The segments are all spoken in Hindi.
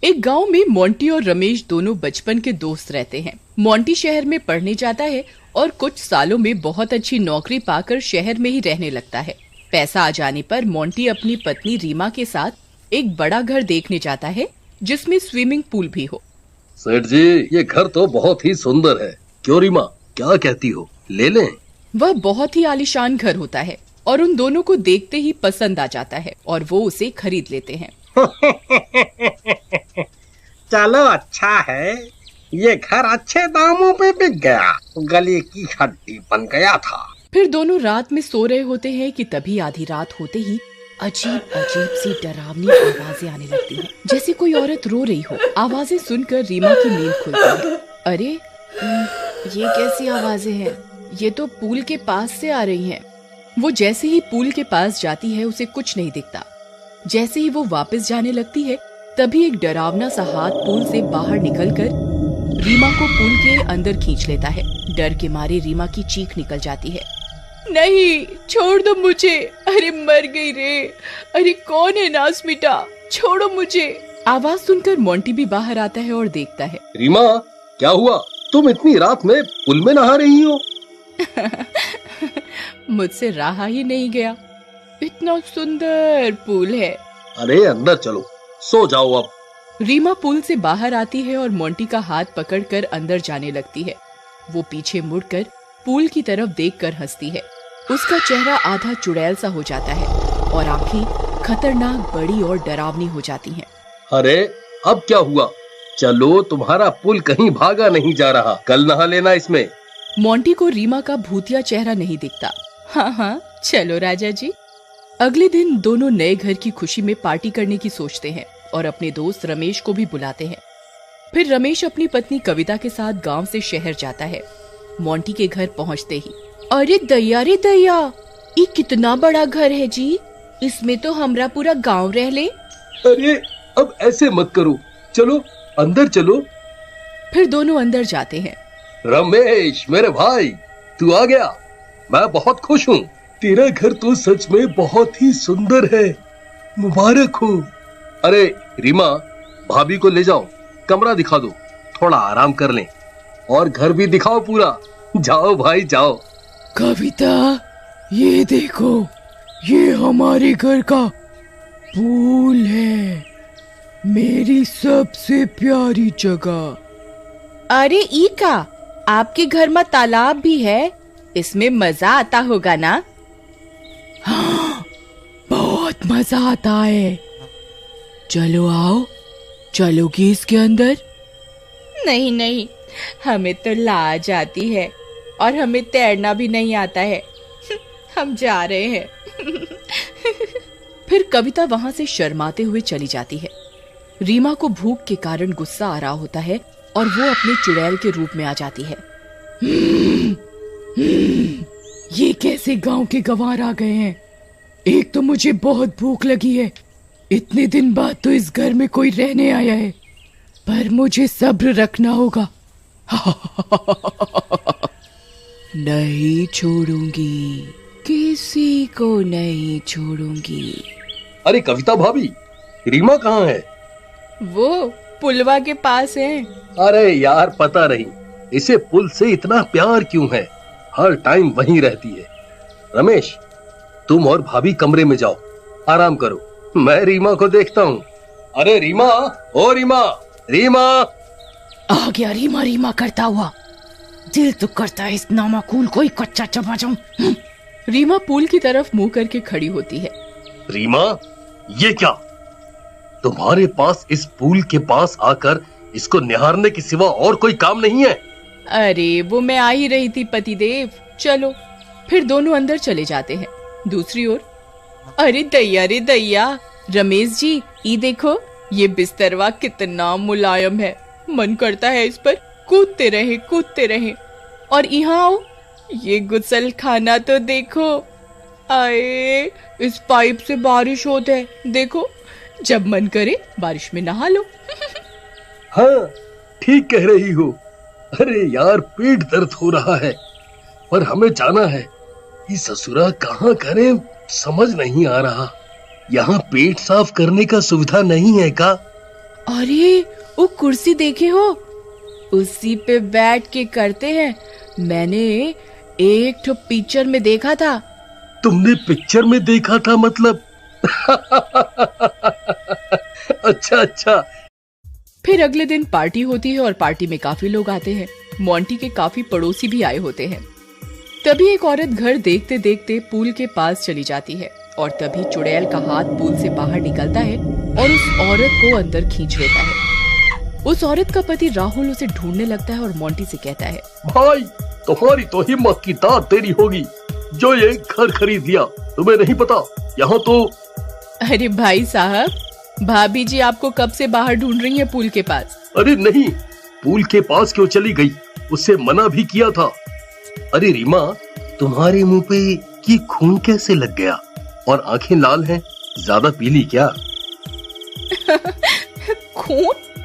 एक गांव में मोंटी और रमेश दोनों बचपन के दोस्त रहते हैं। मोंटी शहर में पढ़ने जाता है और कुछ सालों में बहुत अच्छी नौकरी पाकर शहर में ही रहने लगता है। पैसा आ जाने पर मोंटी अपनी पत्नी रीमा के साथ एक बड़ा घर देखने जाता है जिसमें स्विमिंग पूल भी हो। सेठ जी, ये घर तो बहुत ही सुंदर है। क्यों रीमा, क्या कहती हो, ले लें? वह बहुत ही आलीशान घर होता है और उन दोनों को देखते ही पसंद आ जाता है और वो उसे खरीद लेते हैं। चलो अच्छा है, ये घर अच्छे दामों पे बिक गया, गले की हड्डी बन गया था। फिर दोनों रात में सो रहे होते हैं कि तभी आधी रात होते ही अजीब अजीब सी डरावनी आवाजें आने लगती हैं, जैसे कोई औरत रो रही हो। आवाजें सुनकर रीमा की नींद खुलती है। अरे ये कैसी आवाजें हैं? ये तो पूल के पास से आ रही हैं। वो जैसे ही पूल के पास जाती है उसे कुछ नहीं दिखता। जैसे ही वो वापस जाने लगती है तभी एक डरावना सा हाथ पूल से बाहर निकलकर रीमा को पूल के अंदर खींच लेता है। डर के मारे रीमा की चीख निकल जाती है। नहीं, छोड़ दो मुझे, अरे मर गई रे, अरे कौन है नास बेटा, छोड़ो मुझे। आवाज सुनकर मोंटी भी बाहर आता है और देखता है। रीमा, क्या हुआ? तुम इतनी रात में पुल में नहा रही हो? मुझसे रहा ही नहीं गया, इतना सुंदर पूल है। अरे अंदर चलो, सो जाओ अब। रीमा पुल से बाहर आती है और मोंटी का हाथ पकड़कर अंदर जाने लगती है। वो पीछे मुड़कर पूल की तरफ देखकर हंसती है। उसका चेहरा आधा चुड़ैल सा हो जाता है और आंखें खतरनाक बड़ी और डरावनी हो जाती हैं। अरे अब क्या हुआ? चलो, तुम्हारा पुल कहीं भागा नहीं जा रहा, कल नहा लेना इसमें। मोंटी को रीमा का भूतिया चेहरा नहीं दिखता। हाँ हाँ, चलो राजा जी। अगले दिन दोनों नए घर की खुशी में पार्टी करने की सोचते हैं और अपने दोस्त रमेश को भी बुलाते हैं। फिर रमेश अपनी पत्नी कविता के साथ गांव से शहर जाता है। मोंटी के घर पहुंचते ही, अरे दैया रे दैया, ये कितना बड़ा घर है जी, इसमें तो हमरा पूरा गांव रह ले। अरे अब ऐसे मत करो, चलो अंदर चलो। फिर दोनों अंदर जाते हैं। रमेश मेरे भाई, तू आ गया, मैं बहुत खुश हूँ। तेरा घर तो सच में बहुत ही सुंदर है, मुबारक हो। अरे रीमा, भाभी को ले जाओ, कमरा दिखा दो, थोड़ा आराम कर लें, और घर भी दिखाओ पूरा। जाओ भाई जाओ। कविता, ये देखो, ये हमारे घर का पूल है, मेरी सबसे प्यारी जगह। अरे ईका, आपके घर में तालाब भी है, इसमें मजा आता होगा ना? हाँ, बहुत मजा आता है। चलो आओ, चलोगी इसके अंदर? नहीं नहीं, हमें तो लाज आती है और हमें तैरना भी नहीं आता है। हम जा रहे हैं। फिर कविता वहां से शर्माते हुए चली जाती है। रीमा को भूख के कारण गुस्सा आ रहा होता है और वो अपने चुड़ैल के रूप में आ जाती है। ये कैसे गांव के गंवार आ गए हैं? एक तो मुझे बहुत भूख लगी है, इतने दिन बाद तो इस घर में कोई रहने आया है, पर मुझे सब्र रखना होगा। नहीं छोड़ूंगी, किसी को नहीं छोड़ूंगी। अरे कविता भाभी, रीमा कहाँ है? वो पुलवा के पास है। अरे यार, पता नहीं इसे पुल से इतना प्यार क्यों है, हर टाइम वहीं रहती है। रमेश, तुम और भाभी कमरे में जाओ, आराम करो, मैं रीमा को देखता हूँ। अरे रीमा, ओ रीमा, रीमा। आ गया रीमा रीमा करता हुआ, दिल तो करता है इस नामाकूल को ही कच्चा चबा जाऊं। रीमा पुल की तरफ मुंह करके खड़ी होती है। रीमा, ये क्या? तुम्हारे पास इस पुल के पास आकर इसको निहारने के सिवा और कोई काम नहीं है? अरे वो मैं आ ही रही थी पतिदेव, चलो। फिर दोनों अंदर चले जाते हैं। दूसरी ओर, अरे दैया रे दैया, रमेश जी, ये देखो, ये बिस्तरवा कितना मुलायम है, मन करता है इस पर कूदते रहे। और यहाँ आओ, ये गुसल खाना तो देखो, आए इस पाइप से बारिश होता है, देखो, जब मन करे बारिश में नहा लो। हाँ, ठीक कह रही हो। अरे यार, पेट दर्द हो रहा है, पर हमें जाना है। ये ससुरा कहाँ करें, समझ नहीं आ रहा। यहाँ पेट साफ करने का सुविधा नहीं है का? अरे वो कुर्सी देखे हो, उसी पे बैठ के करते हैं। मैंने एक ठो पिक्चर में देखा था। तुमने पिक्चर में देखा था मतलब? अच्छा। फिर अगले दिन पार्टी होती है और पार्टी में काफी लोग आते हैं। मोंटी के काफी पड़ोसी भी आए होते हैं। तभी एक औरत घर देखते देखते पूल के पास चली जाती है और तभी चुड़ैल का हाथ पूल से बाहर निकलता है और उस औरत को अंदर खींच लेता है। उस औरत का पति राहुल उसे ढूंढने लगता है और मोंटी से कहता है, भाई तुम्हारी तो हिम्मत की दाद तेरी होगी जो ये घर खरीद लिया। तुम्हें नहीं पता यहाँ तो। अरे भाई साहब, भाभी जी आपको कब से बाहर ढूंढ रही है पूल के पास? अरे नहीं, पूल के पास क्यों चली गई? उससे मना भी किया था। अरे रीमा, तुम्हारे मुंह पे ये खून कैसे लग गया और आंखें लाल हैं? ज्यादा पी ली क्या?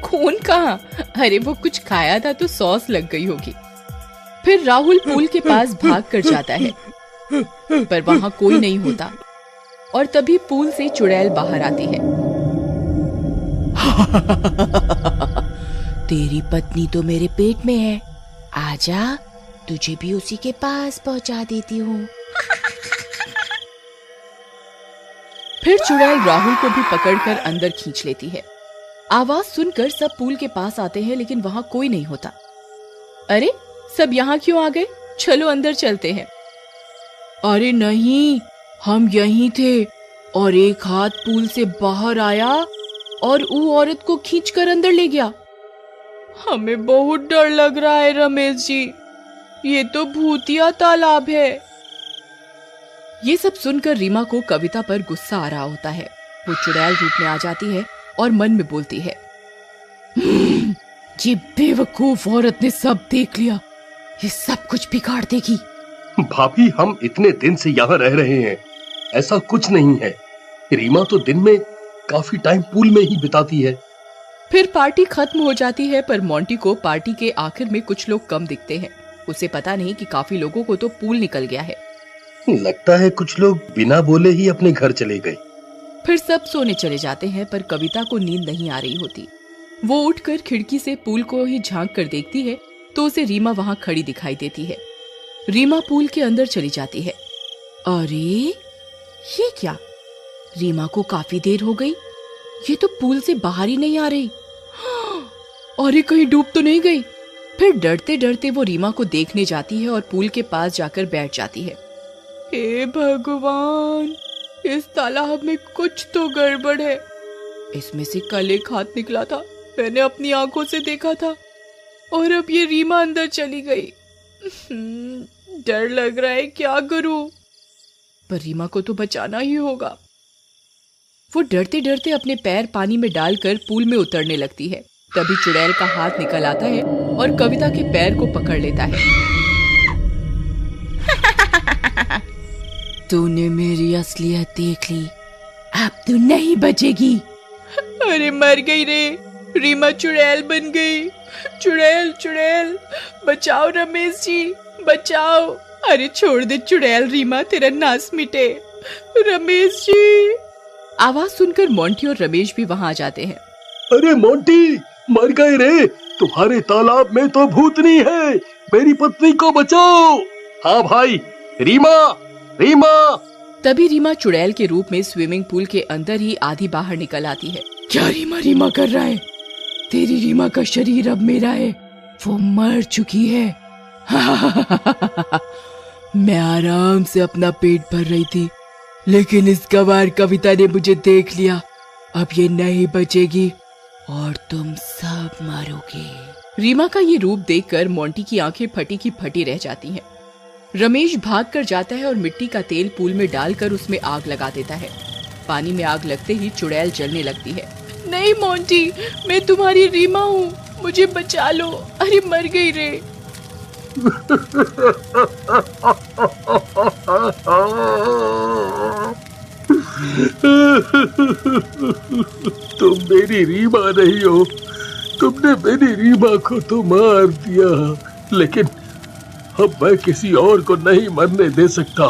खून कहाँ? अरे वो कुछ खाया था तो सॉस लग गई होगी। फिर राहुल पूल के पास भाग कर जाता है पर वहाँ कोई नहीं होता और तभी पूल से चुड़ैल बाहर आती है। तेरी पत्नी तो मेरे पेट में है, आजा तुझे भी उसी के पास पहुंचा देती हूँ। फिर चुड़ैल राहुल को भी पकड़कर अंदर खींच लेती है। आवाज सुनकर सब पूल के पास आते हैं लेकिन वहाँ कोई नहीं होता। अरे सब यहाँ क्यों आ गए? चलो अंदर चलते हैं। अरे नहीं, हम यहीं थे और एक हाथ पूल से बाहर आया और वो औरत को खींचकर अंदर ले गया। हमें बहुत डर लग रहा है रमेश जी, ये तो भूतिया तालाब है। ये सब सुनकर रीमा को कविता पर गुस्सा आ रहा होता है। वो चुड़ैल रूप में आ जाती है और मन में बोलती है, ये बेवकूफ औरत ने सब देख लिया, ये सब कुछ बिगाड़ देगी। भाभी हम इतने दिन से यहाँ रह रहे हैं, ऐसा कुछ नहीं है। रीमा तो दिन में काफी टाइम पूल में ही बिताती है। फिर पार्टी खत्म हो जाती है पर मोंटी को पार्टी के आखिर में कुछ लोग कम दिखते हैं। उसे पता नहीं कि काफी लोगों को तो पूल निकल गया है। लगता है कुछ लोग बिना बोले ही अपने घर चले गए। फिर सब सोने चले जाते हैं पर कविता को नींद नहीं आ रही होती। वो उठकर खिड़की से पूल को ही झांक कर देखती है तो उसे रीमा वहाँ खड़ी दिखाई देती है। रीमा पूल के अंदर चली जाती है। अरे ये क्या? रीमा को काफी देर हो गई, ये तो पूल से बाहर ही नहीं आ रही। अरे कहीं डूब तो नहीं गई? फिर डरते डरते वो रीमा को देखने जाती है और पूल के पास जाकर बैठ जाती है। हे भगवान, इस तालाब में कुछ तो गड़बड़ है। इसमें से कल एक हाथ निकला था, मैंने अपनी आंखों से देखा था और अब ये रीमा अंदर चली गई। डर लग रहा है, क्या करूं? पर रीमा को तो बचाना ही होगा। वो डरते डरते अपने पैर पानी में डालकर पूल में उतरने लगती है। तभी चुड़ैल का हाथ निकल आता है और कविता के पैर को पकड़ लेता है। तूने मेरी असलियत देख ली, अब तू नहीं बचेगी। अरे मर गई रे, रीमा चुड़ैल बन गई। चुड़ैल चुड़ैल बचाओ रमेश जी, बचाओ। अरे छोड़ दे चुड़ैल, रीमा तेरा नाश मिटे। रमेश जी। आवाज सुनकर मोंटी और रमेश भी वहां आ जाते हैं। अरे मोंटी, मर गए रे, तुम्हारे तालाब में तो भूतनी है, मेरी पत्नी को बचाओ। हाँ भाई, रीमा रीमा। तभी रीमा चुड़ैल के रूप में स्विमिंग पूल के अंदर ही आधी बाहर निकल आती है। क्या रीमा रीमा कर रहा है? तेरी रीमा का शरीर अब मेरा है, वो मर चुकी है। मैं आराम से अपना पेट भर रही थी लेकिन इस गवार कविता ने मुझे देख लिया, अब ये नहीं बचेगी और तुम सब मरोगे। रीमा का ये रूप देखकर मोंटी की आंखें फटी की फटी रह जाती हैं। रमेश भागकर जाता है और मिट्टी का तेल पूल में डालकर उसमें आग लगा देता है। पानी में आग लगते ही चुड़ैल जलने लगती है। नहीं मोंटी, मैं तुम्हारी रीमा हूँ, मुझे बचा लो। अरे मर गई रे। तुम मेरी रीमा नहीं हो, तुमने मेरी रीमा को तो मार दिया, लेकिन अब मैं किसी और को नहीं मरने दे सकता।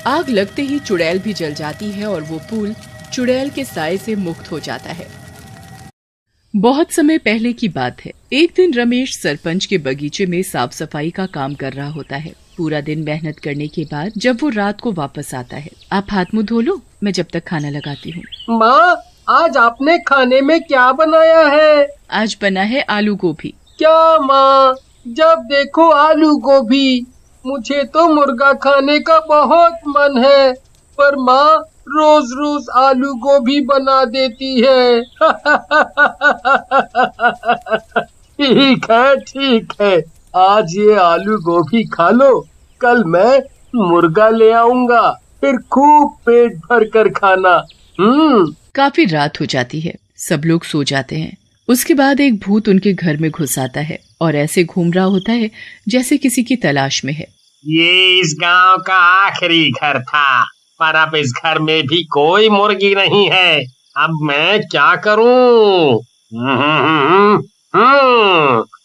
आग लगते ही चुड़ैल भी जल जाती है और वो पूल चुड़ैल के साए से मुक्त हो जाता है। बहुत समय पहले की बात है। एक दिन रमेश सरपंच के बगीचे में साफ सफाई का काम कर रहा होता है। पूरा दिन मेहनत करने के बाद जब वो रात को वापस आता है, आप हाथ मुंह धो लो, मैं जब तक खाना लगाती हूँ। माँ, आज आपने खाने में क्या बनाया है? आज बना है आलू गोभी। क्या माँ, जब देखो आलू गोभी। मुझे तो मुर्गा खाने का बहुत मन है, पर माँ रोज रोज आलू गोभी बना देती है। ठीक है, आज ये आलू गोभी खा लो, कल मैं मुर्गा ले आऊंगा, फिर खूब पेट भर कर खाना। काफी रात हो जाती है, सब लोग सो जाते हैं। उसके बाद एक भूत उनके घर में घुस आता है और ऐसे घूम रहा होता है जैसे किसी की तलाश में है। ये इस गांव का आखिरी घर था, पर अब इस घर में भी कोई मुर्गी नहीं है। अब मैं क्या करूं?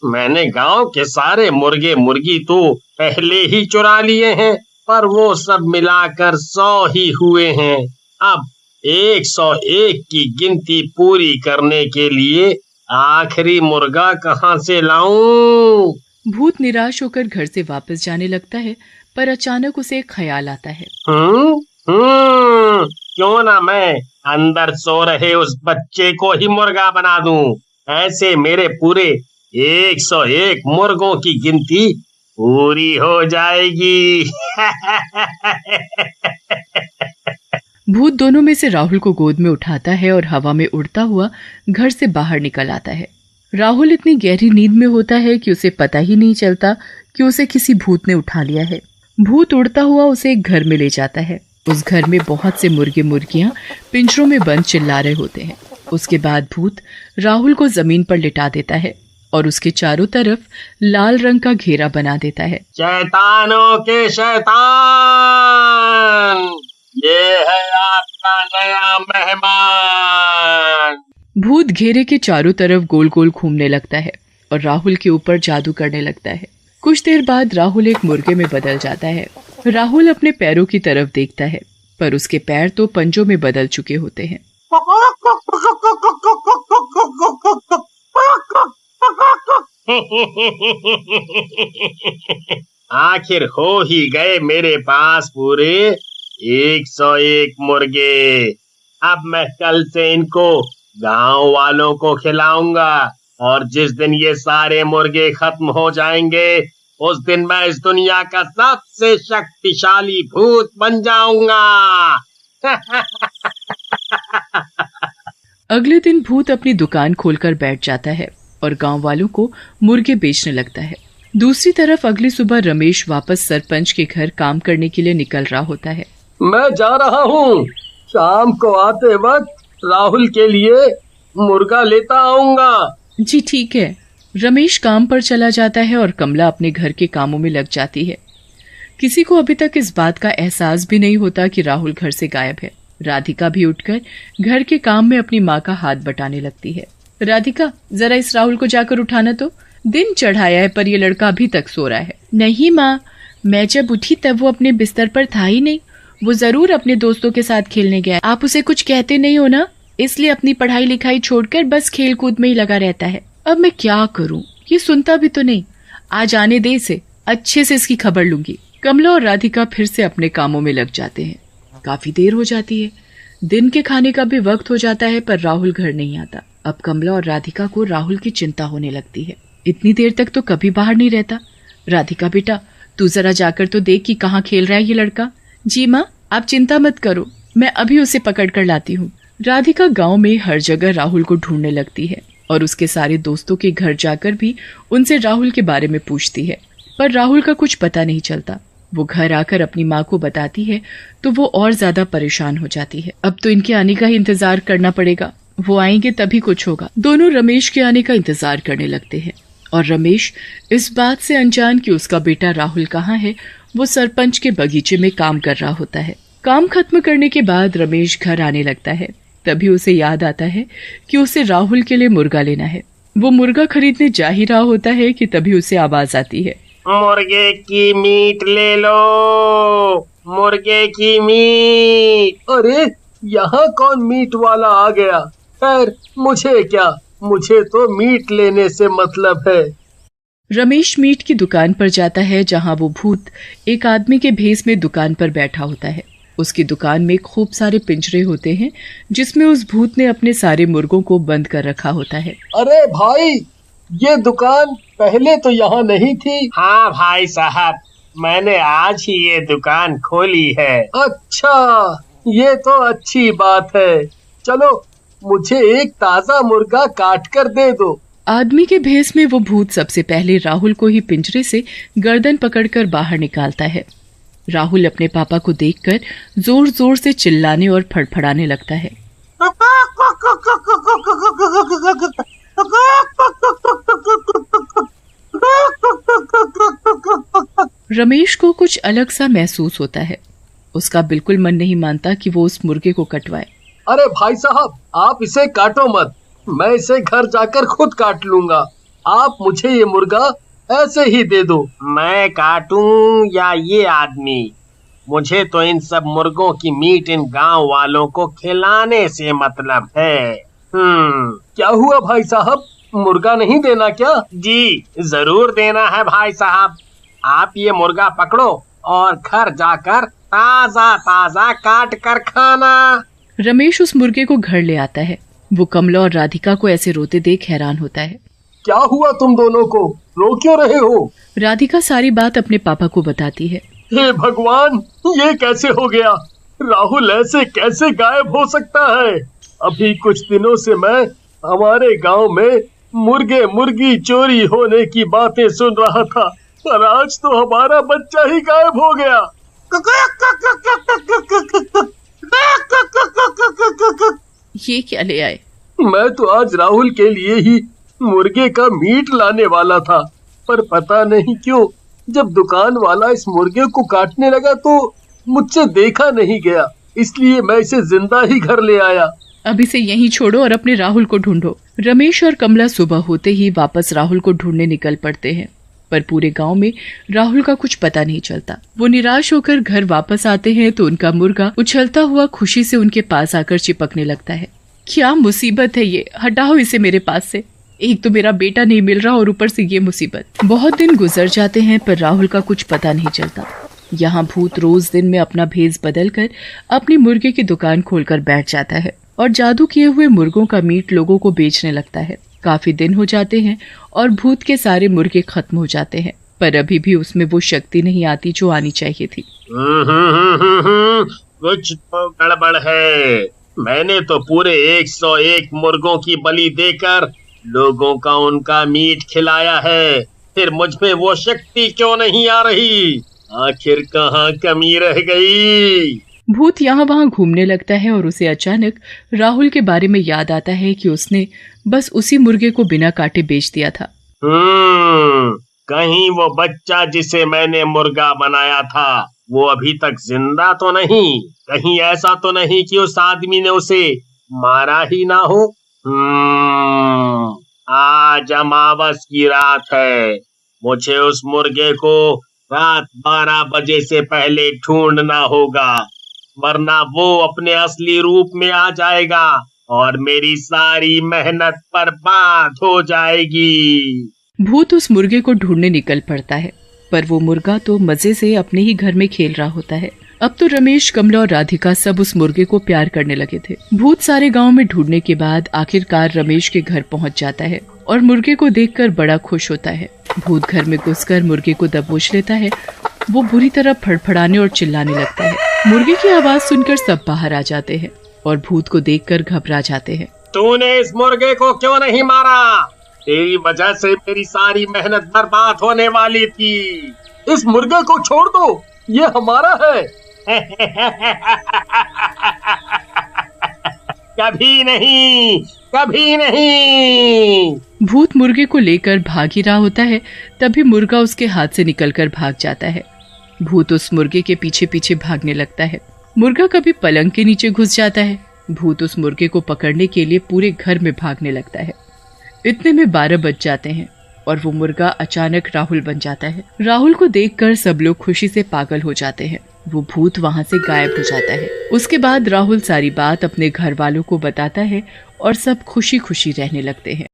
मैंने गांव के सारे मुर्गे मुर्गी तो पहले ही चुरा लिए हैं, पर वो सब मिलाकर 100 ही हुए हैं। अब 101 की गिनती पूरी करने के लिए आखिरी मुर्गा कहाँ से लाऊं? भूत निराश होकर घर से वापस जाने लगता है, पर अचानक उसे एक ख्याल आता है। क्यों ना मैं अंदर सो रहे उस बच्चे को ही मुर्गा बना दूं। ऐसे मेरे पूरे 101 मुर्गों की गिनती पूरी हो जाएगी। भूत दोनों में से राहुल को गोद में उठाता है और हवा में उड़ता हुआ घर से बाहर निकल आता है। राहुल इतनी गहरी नींद में होता है कि उसे पता ही नहीं चलता कि उसे किसी भूत ने उठा लिया है। भूत उड़ता हुआ उसे एक घर में ले जाता है। उस घर में बहुत से मुर्गे मुर्गियां पिंजरों में बंद चिल्ला रहे होते हैं। उसके बाद भूत राहुल को जमीन पर लिटा देता है और उसके चारों तरफ लाल रंग का घेरा बना देता है। शैतानों के शैतान, ये है आपका नया मेहमान। भूत घेरे के चारों तरफ गोल गोल घूमने लगता है और राहुल के ऊपर जादू करने लगता है। कुछ देर बाद राहुल एक मुर्गे में बदल जाता है। राहुल अपने पैरों की तरफ देखता है, पर उसके पैर तो पंजों में बदल चुके होते हैं। आखिर हो ही गए मेरे पास पूरे 101 मुर्गे। अब मैं कल से इनको गांव वालों को खिलाऊंगा, और जिस दिन ये सारे मुर्गे खत्म हो जाएंगे उस दिन मैं इस दुनिया का सबसे शक्तिशाली भूत बन जाऊंगा। अगले दिन भूत अपनी दुकान खोलकर बैठ जाता है और गांव वालों को मुर्गे बेचने लगता है। दूसरी तरफ अगली सुबह रमेश वापस सरपंच के घर काम करने के लिए निकल रहा होता है। मैं जा रहा हूँ, शाम को आते वक्त राहुल के लिए मुर्गा लेता आऊंगा। जी ठीक है। रमेश काम पर चला जाता है और कमला अपने घर के कामों में लग जाती है। किसी को अभी तक इस बात का एहसास भी नहीं होता कि राहुल घर से गायब है। राधिका भी उठकर घर के काम में अपनी माँ का हाथ बटाने लगती है। राधिका, जरा इस राहुल को जाकर उठाना तो। दिन चढ़ाया है पर ये लड़का अभी तक सो रहा है। नहीं माँ, मैं जब उठी तब वो अपने बिस्तर पर था ही नहीं। वो जरूर अपने दोस्तों के साथ खेलने गया। आप उसे कुछ कहते नहीं हो ना, इसलिए अपनी पढ़ाई लिखाई छोड़कर बस खेल कूद में ही लगा रहता है। अब मैं क्या करूं, ये सुनता भी तो नहीं। आज आने दे इसे, अच्छे से इसकी खबर लूंगी। कमला और राधिका फिर से अपने कामों में लग जाते हैं। काफी देर हो जाती है। दिन के खाने का भी वक्त हो जाता है, पर राहुल घर नहीं आता। अब कमला और राधिका को राहुल की चिंता होने लगती है। इतनी देर तक तो कभी बाहर नहीं रहता। राधिका बेटा, तू जरा जाकर तो देख कि कहाँ खेल रहा है ये लड़का। जी माँ, आप चिंता मत करो, मैं अभी उसे पकड़ कर लाती हूँ। राधिका गांव में हर जगह राहुल को ढूंढने लगती है और उसके सारे दोस्तों के घर जाकर भी उनसे राहुल के बारे में पूछती है, पर राहुल का कुछ पता नहीं चलता। वो घर आकर अपनी माँ को बताती है तो वो और ज्यादा परेशान हो जाती है। अब तो इनके आने का ही इंतजार करना पड़ेगा, वो आएंगे तभी कुछ होगा। दोनों रमेश के आने का इंतजार करने लगते हैं और रमेश इस बात से अनजान कि उसका बेटा राहुल कहाँ है, वो सरपंच के बगीचे में काम कर रहा होता है। काम खत्म करने के बाद रमेश घर आने लगता है। तभी उसे याद आता है कि उसे राहुल के लिए मुर्गा लेना है। वो मुर्गा खरीदने जा ही रहा होता है कि तभी उसे आवाज आती है, मुर्गे की मीट ले लो, मुर्गे की मीट। अरे यहाँ कौन मीट वाला आ गया? खैर मुझे क्या, मुझे तो मीट लेने से मतलब है। रमेश मीट की दुकान पर जाता है जहां वो भूत एक आदमी के भेस में दुकान पर बैठा होता है। उसकी दुकान में खूब सारे पिंजरे होते हैं जिसमें उस भूत ने अपने सारे मुर्गों को बंद कर रखा होता है। अरे भाई, ये दुकान पहले तो यहाँ नहीं थी। हाँ भाई साहब, मैंने आज ही ये दुकान खोली है। अच्छा, ये तो अच्छी बात है। चलो मुझे एक ताजा मुर्गा काट कर दे दो। आदमी के भेस में वो भूत सबसे पहले राहुल को ही पिंजरे से गर्दन पकड़कर बाहर निकालता है। राहुल अपने पापा को देखकर जोर जोर से चिल्लाने और फड़फड़ाने लगता है। रमेश को कुछ अलग सा महसूस होता है। उसका बिल्कुल मन नहीं मानता कि वो उस मुर्गे को कटवाए। अरे भाई साहब, आप इसे काटो मत, मैं इसे घर जाकर खुद काट लूंगा। आप मुझे ये मुर्गा ऐसे ही दे दो। मैं काटूं या ये आदमी? मुझे तो इन सब मुर्गों की मीट इन गांव वालों को खिलाने से मतलब है। क्या हुआ भाई साहब, मुर्गा नहीं देना क्या? जी जरूर देना है भाई साहब। आप ये मुर्गा पकड़ो और घर जाकर ताजा ताजा काट कर खाना। रमेश उस मुर्गे को घर ले आता है। वो कमला और राधिका को ऐसे रोते देख हैरान होता है। क्या हुआ तुम दोनों को, रो क्यों रहे हो? राधिका सारी बात अपने पापा को बताती है। हे भगवान, ये कैसे हो गया? राहुल ऐसे कैसे गायब हो सकता है? अभी कुछ दिनों से मैं हमारे गांव में मुर्गे मुर्गी चोरी होने की बातें सुन रहा था, पर आज तो हमारा बच्चा ही गायब हो गया। ये क्या ले आए? मैं तो आज राहुल के लिए ही मुर्गे का मीट लाने वाला था, पर पता नहीं क्यों जब दुकान वाला इस मुर्गे को काटने लगा तो मुझसे देखा नहीं गया, इसलिए मैं इसे जिंदा ही घर ले आया। अब इसे यहीं छोड़ो और अपने राहुल को ढूंढो। रमेश और कमला सुबह होते ही वापस राहुल को ढूंढने निकल पड़ते हैं, पर पूरे गांव में राहुल का कुछ पता नहीं चलता। वो निराश होकर घर वापस आते हैं तो उनका मुर्गा उछलता हुआ खुशी से उनके पास आकर चिपकने लगता है। क्या मुसीबत है ये, हटाओ इसे मेरे पास से। एक तो मेरा बेटा नहीं मिल रहा और ऊपर से ये मुसीबत। बहुत दिन गुजर जाते हैं पर राहुल का कुछ पता नहीं चलता। यहाँ भूत रोज दिन में अपना भेस बदलकर अपनी मुर्गे की दुकान खोलकर बैठ जाता है और जादू किए हुए मुर्गों का मीट लोगों को बेचने लगता है। काफी दिन हो जाते हैं और भूत के सारे मुर्गे खत्म हो जाते हैं, पर अभी भी उसमें वो शक्ति नहीं आती जो आनी चाहिए थी। कुछ तो गड़बड़ है। मैंने तो पूरे 101 मुर्गों की बलि देकर लोगों का उनका मीट खिलाया है, फिर मुझ में वो शक्ति क्यों नहीं आ रही? आखिर कहाँ कमी रह गई? भूत यहाँ वहाँ घूमने लगता है और उसे अचानक राहुल के बारे में याद आता है कि उसने बस उसी मुर्गे को बिना काटे बेच दिया था। कहीं वो बच्चा जिसे मैंने मुर्गा बनाया था वो अभी तक जिंदा तो नहीं? कहीं ऐसा तो नहीं कि उस आदमी ने उसे मारा ही ना हो? आज अमावस की रात है। मुझे उस मुर्गे को रात 12 बजे से पहले ढूंढना होगा, वरना वो अपने असली रूप में आ जाएगा और मेरी सारी मेहनत बर्बाद हो जाएगी। भूत उस मुर्गे को ढूंढने निकल पड़ता है, पर वो मुर्गा तो मजे से अपने ही घर में खेल रहा होता है। अब तो रमेश, कमला और राधिका सब उस मुर्गे को प्यार करने लगे थे। भूत सारे गांव में ढूंढने के बाद आखिरकार रमेश के घर पहुंच जाता है और मुर्गे को देखकर बड़ा खुश होता है। भूत घर में घुसकर मुर्गे को दबोच लेता है। वो बुरी तरह फड़फड़ाने और चिल्लाने लगता है। मुर्गे की आवाज सुनकर सब बाहर आ जाते हैं और भूत को देखकर घबरा जाते हैं। तूने इस मुर्गे को क्यों नहीं मारा? तेरी वजह से मेरी सारी मेहनत बर्बाद होने वाली थी। इस मुर्गे को छोड़ दो, ये हमारा है। कभी नहीं, कभी नहीं। भूत मुर्गे को लेकर भाग ही रहा होता है, तभी मुर्गा उसके हाथ से निकलकर भाग जाता है। भूत उस मुर्गे के पीछे पीछे भागने लगता है। मुर्गा कभी पलंग के नीचे घुस जाता है। भूत उस मुर्गे को पकड़ने के लिए पूरे घर में भागने लगता है। इतने में 12 बज जाते हैं और वो मुर्गा अचानक राहुल बन जाता है। राहुल को देखकर सब लोग खुशी से पागल हो जाते हैं। वो भूत वहाँ से गायब हो जाता है। उसके बाद राहुल सारी बात अपने घर वालों को बताता है और सब खुशी खुशी रहने लगते हैं।